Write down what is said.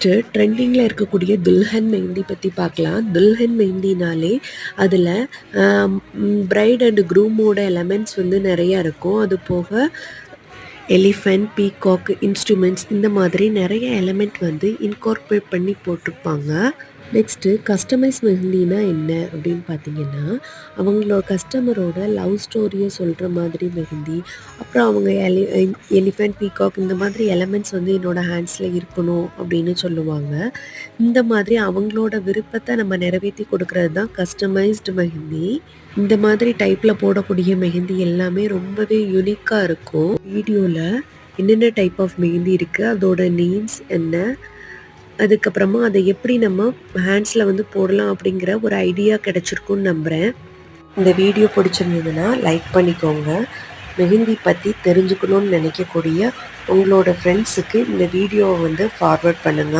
Next ட்ரெண்டிங்கில் இருக்கக்கூடிய துல்ஹன் மெஹந்தி பற்றி பார்க்கலாம். துல்ஹன் மெஹந்தினாலே அதில் பிரைட் அண்ட் க்ரூமோட எலமெண்ட்ஸ் வந்து நிறையா இருக்கும். அது போக எலிஃபென்ட், பீகாக், இன்ஸ்ட்ருமெண்ட்ஸ் இந்த மாதிரி நிறைய எலமெண்ட் வந்து இன்கார்பரேட் பண்ணி போட்டிருப்பாங்க. நெக்ஸ்ட்டு கஸ்டமைஸ் மெஹந்தினா என்ன அப்படின்னு பார்த்தீங்கன்னா, அவங்களோட கஸ்டமரோட லவ் ஸ்டோரியை சொல்கிற மாதிரி மெஹந்தி. அப்புறம் அவங்க எலிஃபென்ட், பீகாக் இந்த மாதிரி எலமெண்ட்ஸ் வந்து என்னோடய ஹேண்ட்ஸில் இருக்கணும் அப்படின்னு சொல்லுவாங்க. இந்த மாதிரி அவங்களோட விருப்பத்தை நம்ம நிறைவேற்றி கொடுக்கறது தான் கஸ்டமைஸ்டு மெஹந்தி. இந்த மாதிரி டைப்பில் போடக்கூடிய மெஹந்தி எல்லாமே ரொம்பவே யூனிக்காக இருக்கும். வீடியோவில் என்னென்ன டைப் ஆஃப் மெஹந்தி இருக்குது, அதோட நேம்ஸ் என்ன, அதுக்கப்புறமா அதை எப்படி நம்ம ஹேண்ட்ஸில் வந்து போடலாம் அப்படிங்கிற ஒரு ஐடியா கிடச்சிருக்குன்னு நம்புகிறேன். இந்த வீடியோ பிடிச்சிருந்ததுன்னா லைக் பண்ணிக்கோங்க. மெஹந்தி பற்றி தெரிஞ்சுக்கணுன்னு நினைக்கக்கூடிய உங்களோட ஃப்ரெண்ட்ஸுக்கு இந்த வீடியோவை வந்து ஃபார்வர்ட் பண்ணுங்கள்.